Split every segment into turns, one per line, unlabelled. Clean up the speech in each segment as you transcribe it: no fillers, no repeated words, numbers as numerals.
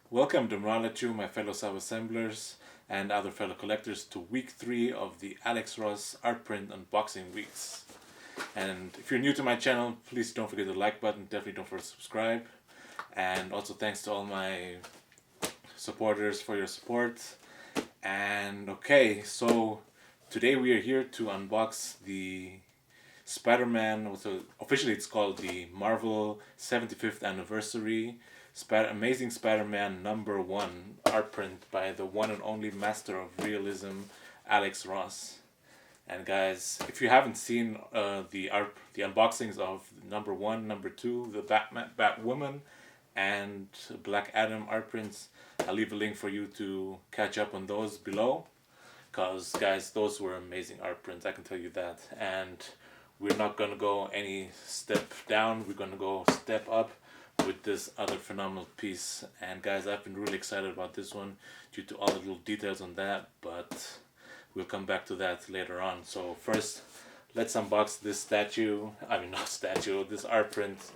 Welcome to Mralachu, my fellow sub-assemblers and other fellow collectors, to week 3 of the Alex Ross Art Print Unboxing Weeks. And if you're new to my channel, please don't forget the like button, definitely don't forget to subscribe. And also thanks to all my supporters for your support. And okay, so today we are here to unbox the Spider-Man, so officially it's called the Marvel 75th Anniversary Amazing Spider-Man #1 art print by the one and only master of realism, Alex Ross. And guys, if you haven't seen the unboxings of #1, #2, the Batwoman, and Black Adam art prints, I'll leave a link for you to catch up on those below. Cause guys, those were amazing art prints, I can tell you that. And we're not gonna go any step down, we're gonna go step up with this other phenomenal piece. And guys, I've been really excited about this one due to all the little details on that, but we'll come back to that later on. So first, let's unbox this this art print,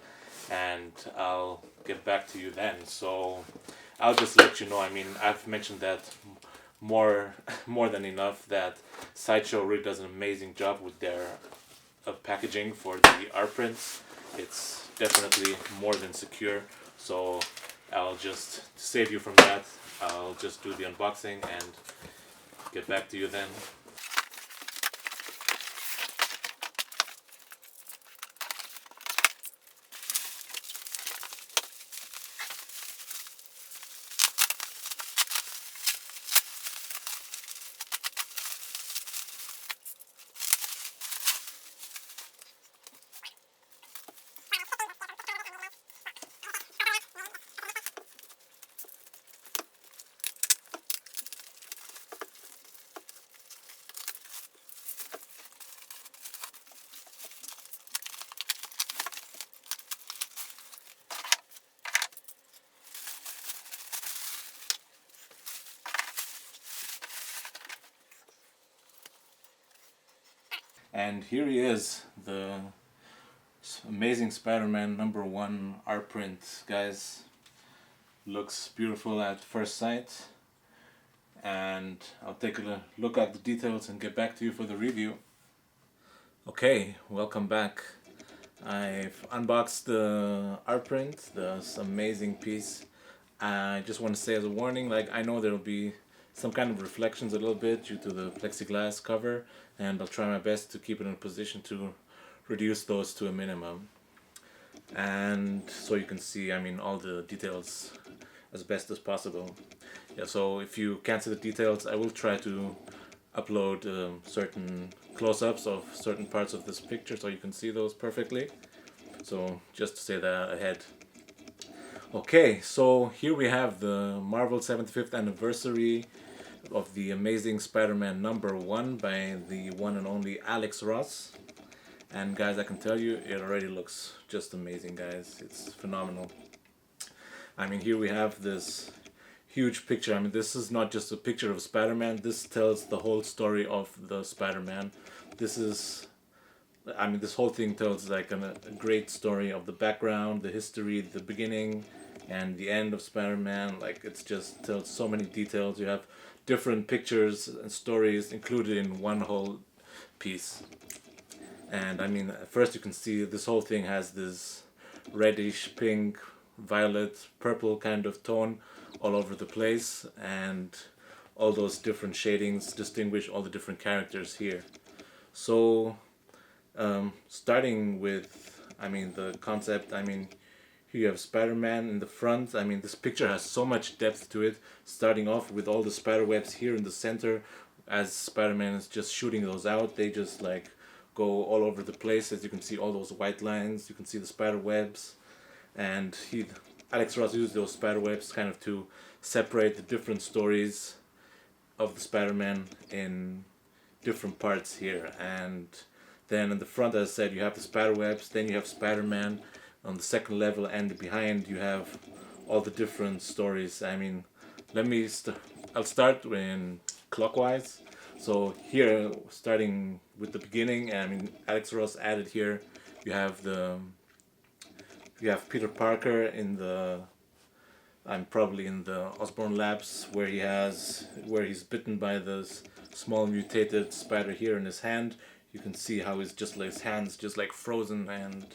and I'll get back to you then. So I'll just let you know, I've mentioned that more more than enough, that Sideshow really does an amazing job with their packaging for the art prints. It's definitely more than secure, so I'll just, to save you from that, I'll just do the unboxing and get back to you then. And here he is, the Amazing Spider-Man #1 art print, guys. Looks beautiful at first sight, and I'll take a look at the details and get back to you for the review. Okay, welcome back. I've unboxed the art print, this amazing piece. I just want to say as a warning, like, I know there'll be some kind of reflections a little bit due to the plexiglass cover, and I'll try my best to keep it in a position to reduce those to a minimum. And so you can see, all the details as best as possible. Yeah, so if you can't see the details, I will try to upload certain close-ups of certain parts of this picture so you can see those perfectly. So just to say that ahead. Okay, so here we have the Marvel 75th Anniversary of the Amazing Spider-Man #1 by the one and only Alex Ross. And guys, I can tell you, it already looks just amazing, guys. It's phenomenal. Here we have this huge picture. This is not just a picture of Spider-Man. This tells the whole story of the Spider-Man. This whole thing tells like a great story of the background, the history, the beginning, and the end of Spider-Man. Like, it's just tells so many details. You have different pictures and stories included in one whole piece. And first you can see this whole thing has this reddish, pink, violet, purple kind of tone all over the place, and all those different shadings distinguish all the different characters here. So starting with the concept, here you have Spider-Man in the front. This picture has so much depth to it, starting off with all the spider webs here in the center. As Spider-Man is just shooting those out, they just like go all over the place. As you can see, all those white lines, you can see the spider webs, and Alex Ross used those spider webs kind of to separate the different stories of the Spider-Man in different parts here. And then in the front, as I said, you have the spider webs, then you have Spider-Man on the second level, and behind you have all the different stories. I'll start in clockwise. So here, starting with the beginning, Alex Ross added here, you have Peter Parker in the I'm probably in the Osborne Labs where he's bitten by this small mutated spider here in his hand. You can see how he's just like his hands just like frozen and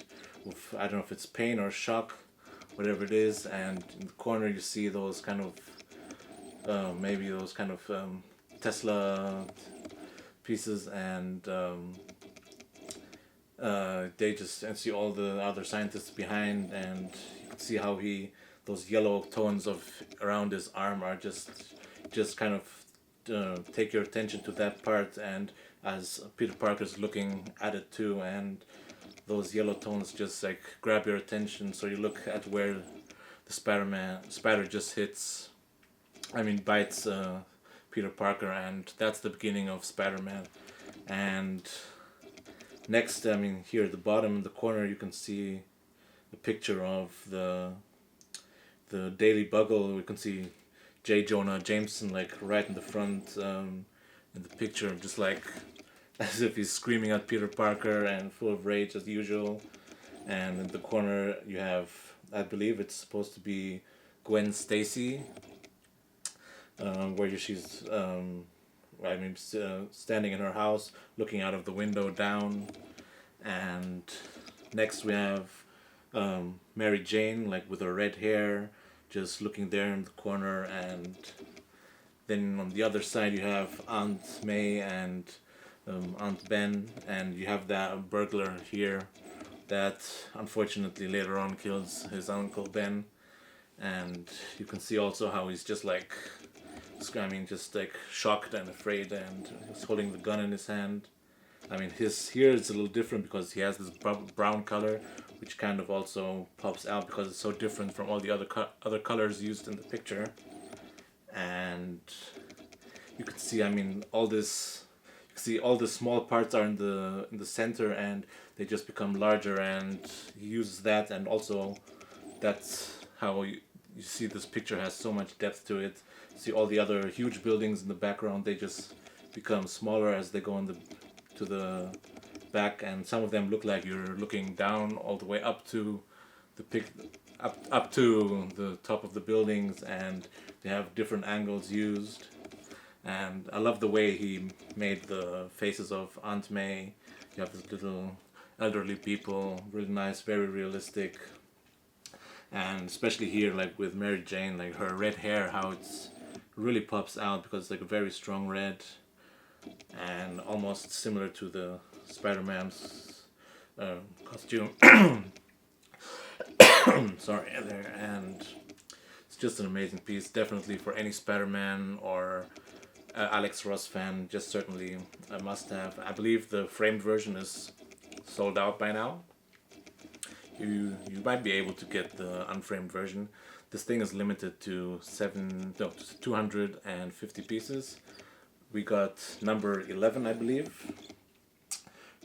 with, I don't know if it's pain or shock, whatever it is. And in the corner you see those kind of maybe those kind of Tesla pieces, and they just and see all the other scientists behind, and you can see how those yellow tones of around his arm are just kind of take your attention to that part, and as Peter Parker's looking at it too, and those yellow tones just like grab your attention, so you look at where the spider just bites Peter Parker, and that's the beginning of Spider-Man. And next, here at the bottom in the corner, you can see a picture of the Daily Bugle. We can see J. Jonah Jameson like right in the front in the picture, just like as if he's screaming at Peter Parker and full of rage as usual. And in the corner you have, I believe it's supposed to be Gwen Stacy, where she's standing in her house looking out of the window down. And next we have Mary Jane, like with her red hair, just looking there in the corner. And then on the other side you have Aunt May and Aunt Ben, and you have that burglar here that unfortunately later on kills his uncle Ben. And you can see also how he's just like just like shocked and afraid, and he's holding the gun in his hand. His here is a little different because he has this brown color, which kind of also pops out because it's so different from all the other colors used in the picture. And you can see, all this. You can see all the small parts are in the center, and they just become larger. And he uses that, and also that's how you see this picture has so much depth to it. See all the other huge buildings in the background, they just become smaller as they go to the back, and some of them look like you're looking down all the way up to up to the top of the buildings, and they have different angles used. And I love the way he made the faces of Aunt May. You have these little elderly people, really nice, very realistic. And especially here, like with Mary Jane, like her red hair, how it's really pops out because it's like a very strong red, and almost similar to the Spider-Man's costume. Sorry there. And it's just an amazing piece, definitely for any Spider-Man or Alex Ross fan, just certainly a must-have. I believe the framed version is sold out by now. You might be able to get the unframed version. This thing is limited to 250 pieces. We got number 11, I believe.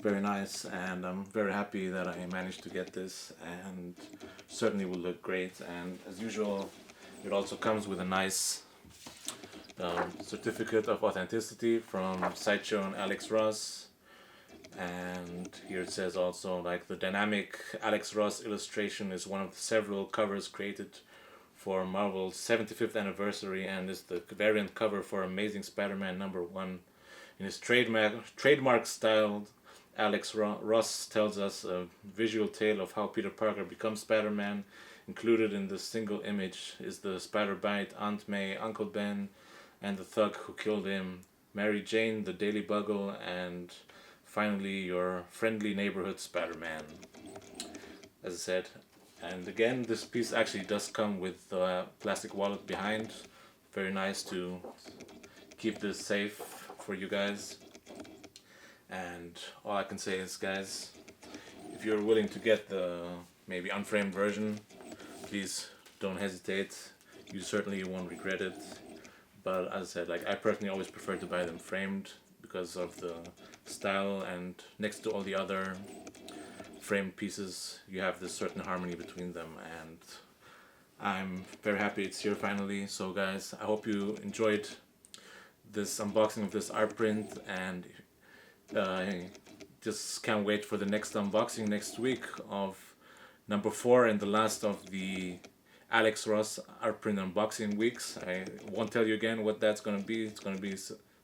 Very nice, and I'm very happy that I managed to get this, and certainly will look great. And as usual, it also comes with a nice certificate of authenticity from Sideshow and Alex Ross. And here it says also, like, the dynamic Alex Ross illustration is one of the several covers created for Marvel's 75th anniversary, and is the variant cover for Amazing Spider-Man #1. In his trademark style, Alex Ross tells us a visual tale of how Peter Parker becomes Spider-Man. Included in this single image is the spider bite, Aunt May, Uncle Ben, and the thug who killed him, Mary Jane, the Daily Bugle, and finally your friendly neighborhood Spider-Man. As I said, and again, this piece actually does come with the plastic wallet behind. Very nice to keep this safe for you guys. And all I can say is, guys, if you're willing to get the maybe unframed version, please don't hesitate. You certainly won't regret it. But as I said, like, I personally always prefer to buy them framed because of the style, and next to all the other framed pieces, you have this certain harmony between them, and I'm very happy it's here finally. So guys, I hope you enjoyed this unboxing of this art print, and I just can't wait for the next unboxing next week of number 4 and the last of the Alex Ross Art Print unboxing weeks. I won't tell you again what that's gonna be. It's gonna be a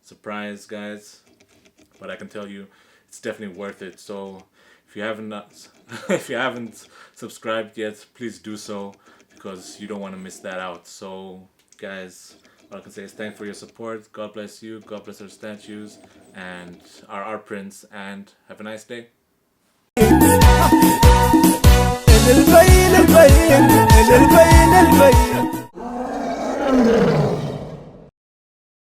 surprise, guys. But I can tell you, it's definitely worth it. So if you haven't if you haven't subscribed yet, please do so, because you don't want to miss that out. So guys, all I can say is thanks for your support. God bless you. God bless our statues and our art prints, and have a nice day. البين البين البين البين